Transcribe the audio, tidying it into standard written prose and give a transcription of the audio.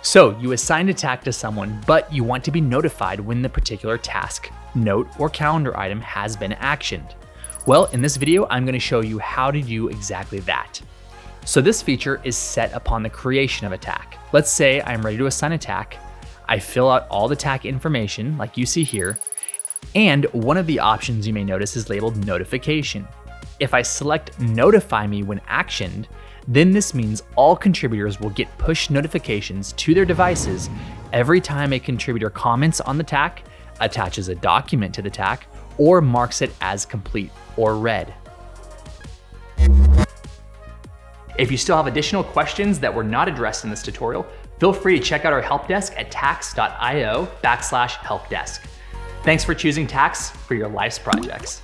So you assign a task to someone, but you want to be notified when the particular task, note, or calendar item has been actioned. Well, in this video, I'm going to show you how to do exactly that. So this feature is set upon the creation of a task. Let's say I'm ready to assign a task. I fill out all the task information like you see here, and one of the options you may notice is labeled notification. If I select notify me when actioned, then this means all contributors will get push notifications to their devices every time a contributor comments on the task, attaches a document to the task, or marks it as complete or read. If you still have additional questions that were not addressed in this tutorial, feel free to check out our help desk at tax.io/helpdesk. Thanks for choosing Tax for your life's projects.